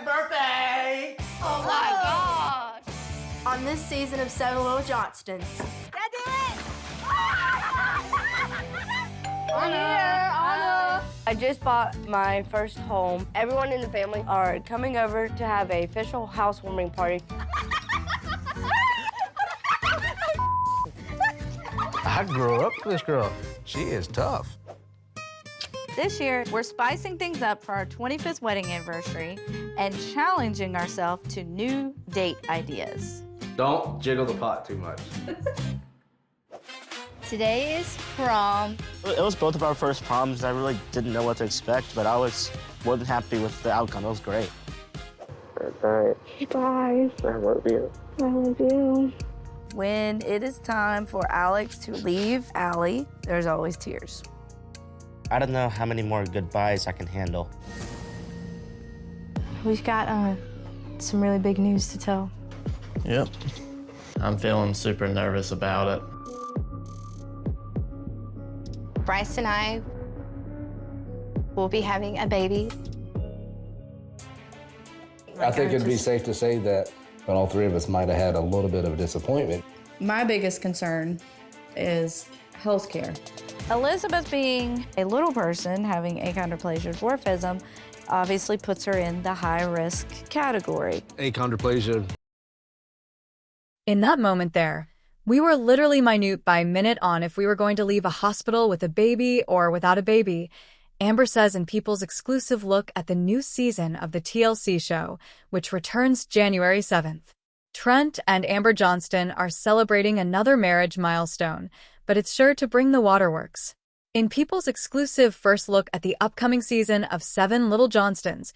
birthday! Oh my gosh! On this season of Seven Little Johnstons. Dad, do it! Anna. I just bought my first home. Everyone in the family are coming over to have an official housewarming party. I grew up with this girl. She is tough. This year, we're spicing things up for our 25th wedding anniversary and challenging ourselves to new date ideas. Don't jiggle the pot too much. Today is prom. It was both of our first proms. I really didn't know what to expect, but I was more than happy with the outcome. It was great. Good night. Bye. I love you. I love you. When it is time for Alex to leave Allie, there's always tears. I don't know how many more goodbyes I can handle. We've got some really big news to tell. Yep. I'm feeling super nervous about it. Bryce and I will be having a baby. I think it'd be safe to say that all three of us might have had a little bit of disappointment. My biggest concern is healthcare. Elizabeth being a little person having achondroplasia dwarfism obviously puts her in the high-risk category. Achondroplasia. In that moment there, we were literally minute by minute on if we were going to leave a hospital with a baby or without a baby. Amber says in People's exclusive look at the new season of the TLC show, which returns January 7th. Trent and Amber Johnston are celebrating another marriage milestone, but it's sure to bring the waterworks. In People's exclusive first look at the upcoming season of Seven Little Johnstons,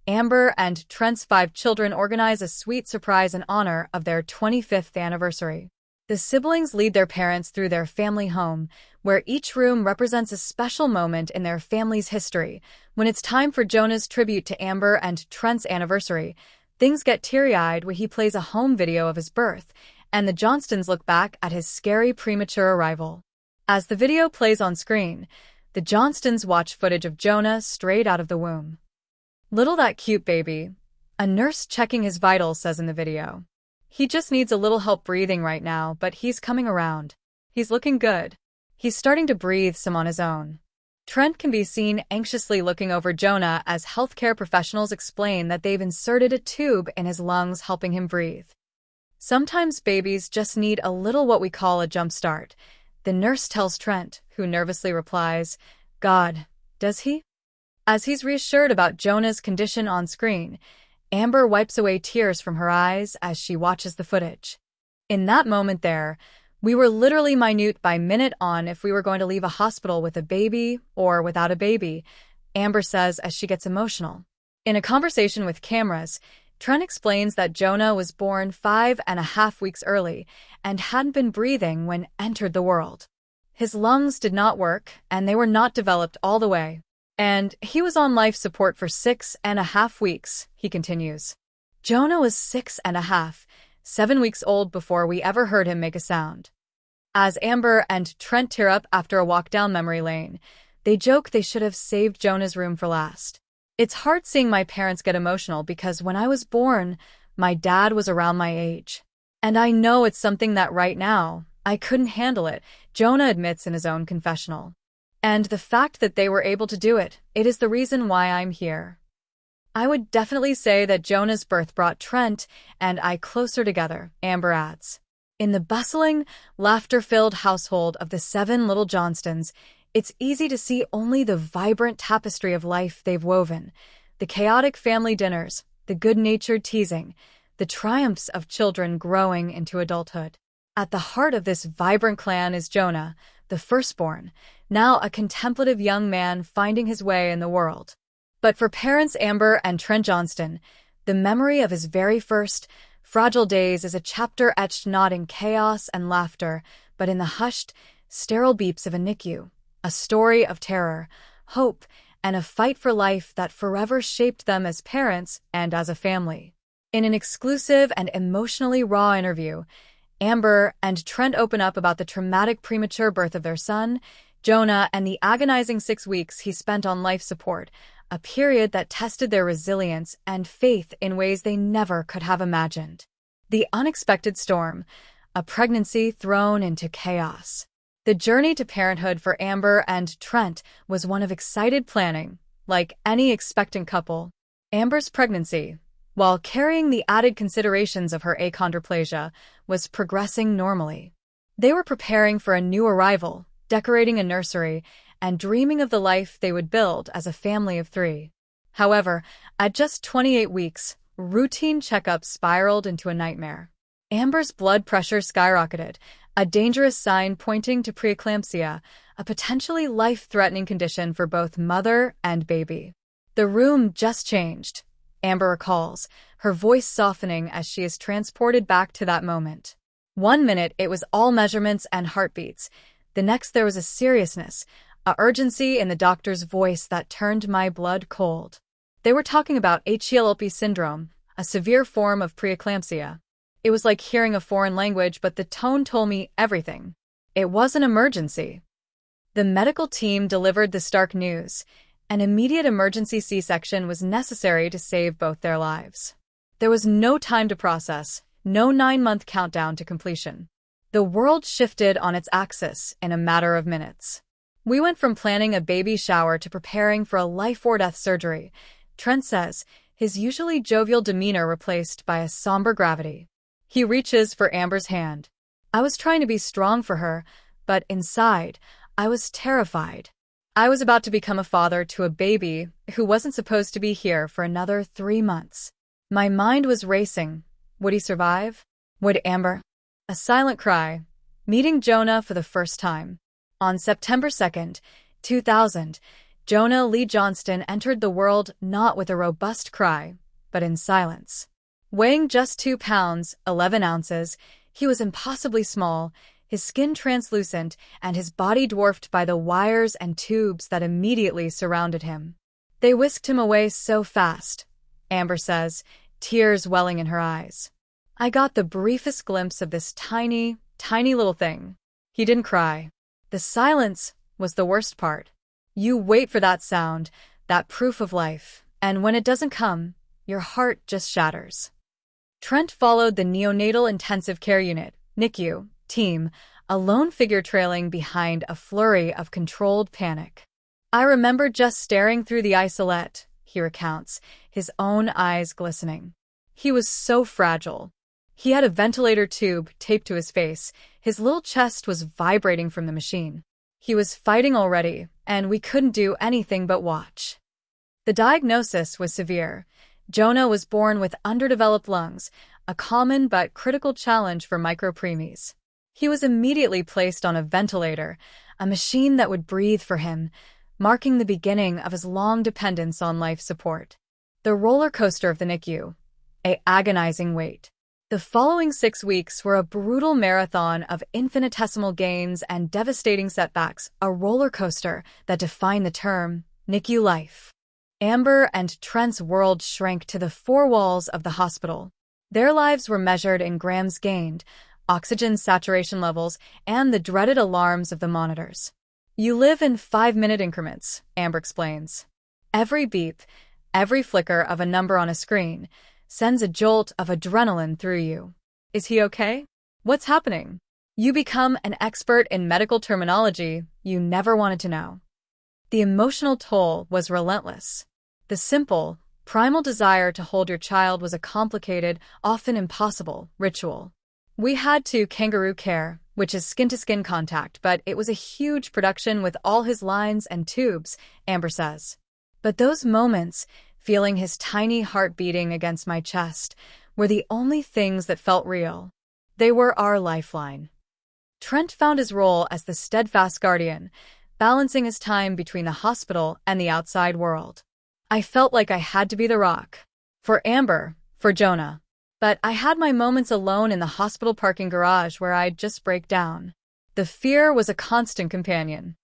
Amber and Trent's 5 children organize a sweet surprise in honor of their 25th anniversary. The siblings lead their parents through their family home, where each room represents a special moment in their family's history. When it's time for Jonah's tribute to Amber and Trent's anniversary, things get teary-eyed when he plays a home video of his birth, and the Johnstons look back at his scary premature arrival. As the video plays on screen, the Johnstons watch footage of Jonah straight out of the womb. "Little that cute baby," a nurse checking his vitals says in the video. "He just needs a little help breathing right now, but he's coming around. He's looking good. He's starting to breathe some on his own." Trent can be seen anxiously looking over Jonah as healthcare professionals explain that they've inserted a tube in his lungs helping him breathe. "Sometimes babies just need a little what we call a jump start," the nurse tells Trent, who nervously replies, "God, does he?" As he's reassured about Jonah's condition on screen, Amber wipes away tears from her eyes as she watches the footage. In that moment there, we were literally minute by minute on if we were going to leave a hospital with a baby or without a baby, Amber says as she gets emotional. In a conversation with cameras, Trent explains that Jonah was born 5.5 weeks early and hadn't been breathing when entered the world. His lungs did not work, and they were not developed all the way. And he was on life support for 6.5 weeks, he continues. Jonah was 6.5, 7 weeks old before we ever heard him make a sound. As Amber and Trent tear up after a walk down memory lane, they joke they should have saved Jonah's room for last. "It's hard seeing my parents get emotional because when I was born, my dad was around my age. And I know it's something that right now, I couldn't handle it," Jonah admits in his own confessional. "And the fact that they were able to do it, it is the reason why I'm here." "I would definitely say that Jonah's birth brought Trent and I closer together," Amber adds. In the bustling, laughter-filled household of the Seven Little Johnstons, it's easy to see only the vibrant tapestry of life they've woven, the chaotic family dinners, the good-natured teasing, the triumphs of children growing into adulthood. At the heart of this vibrant clan is Jonah, the firstborn, now a contemplative young man finding his way in the world. But for parents Amber and Trent Johnston, the memory of his very first, fragile days is a chapter etched not in chaos and laughter, but in the hushed, sterile beeps of a NICU, a story of terror, hope, and a fight for life that forever shaped them as parents and as a family. In an exclusive and emotionally raw interview, Amber and Trent open up about the traumatic premature birth of their son, Jonah, and the agonizing 6 weeks he spent on life support, a period that tested their resilience and faith in ways they never could have imagined. The unexpected storm, a pregnancy thrown into chaos. The journey to parenthood for Amber and Trent was one of excited planning, like any expectant couple. Amber's pregnancy, while carrying the added considerations of her achondroplasia, was progressing normally. They were preparing for a new arrival, decorating a nursery, and dreaming of the life they would build as a family of 3. However, at just 28 weeks, routine checkups spiraled into a nightmare. Amber's blood pressure skyrocketed, a dangerous sign pointing to preeclampsia, a potentially life-threatening condition for both mother and baby. The room just changed, Amber recalls, her voice softening as she is transported back to that moment. One minute it was all measurements and heartbeats. The next there was a seriousness, a urgency in the doctor's voice that turned my blood cold. They were talking about HELLP syndrome, a severe form of preeclampsia. It was like hearing a foreign language, but the tone told me everything. It was an emergency. The medical team delivered the stark news. An immediate emergency C-section was necessary to save both their lives. There was no time to process, no 9-month countdown to completion. The world shifted on its axis in a matter of minutes. We went from planning a baby shower to preparing for a life-or-death surgery, Trent says, his usually jovial demeanor replaced by a somber gravity. He reaches for Amber's hand. I was trying to be strong for her, but inside, I was terrified. I was about to become a father to a baby who wasn't supposed to be here for another 3 months. My mind was racing. Would he survive? Would Amber? A silent cry, meeting Jonah for the first time. On September 2nd, 2000, Jonah Lee Johnston entered the world not with a robust cry, but in silence. Weighing just 2 pounds, 11 ounces, he was impossibly small, his skin translucent and his body dwarfed by the wires and tubes that immediately surrounded him. They whisked him away so fast, Amber says, tears welling in her eyes. I got the briefest glimpse of this tiny, tiny little thing. He didn't cry. The silence was the worst part. You wait for that sound, that proof of life, and when it doesn't come, your heart just shatters. Trent followed the neonatal intensive care unit, NICU, team, a lone figure trailing behind a flurry of controlled panic. I remember just staring through the isolette, he recounts, his own eyes glistening. He was so fragile. He had a ventilator tube taped to his face. His little chest was vibrating from the machine. He was fighting already, and we couldn't do anything but watch. The diagnosis was severe. Jonah was born with underdeveloped lungs, a common but critical challenge for micropreemies. He was immediately placed on a ventilator, a machine that would breathe for him, marking the beginning of his long dependence on life support. The roller coaster of the NICU, an agonizing wait. The following 6 weeks were a brutal marathon of infinitesimal gains and devastating setbacks, a roller coaster that defined the term NICU life. Amber and Trent's world shrank to the 4 walls of the hospital. Their lives were measured in grams gained, oxygen saturation levels, and the dreaded alarms of the monitors. You live in 5-minute increments, Amber explains. Every beep, every flicker of a number on a screen, sends a jolt of adrenaline through you. Is he okay? What's happening? You become an expert in medical terminology you never wanted to know. The emotional toll was relentless. The simple, primal desire to hold your child was a complicated, often impossible, ritual. We had to kangaroo care, which is skin-to-skin contact, but it was a huge production with all his lines and tubes, Amber says. But those moments, feeling his tiny heart beating against my chest, were the only things that felt real. They were our lifeline. Trent found his role as the steadfast guardian, balancing his time between the hospital and the outside world. I felt like I had to be the rock. For Amber, for Jonah. But I had my moments alone in the hospital parking garage where I'd just break down. The fear was a constant companion.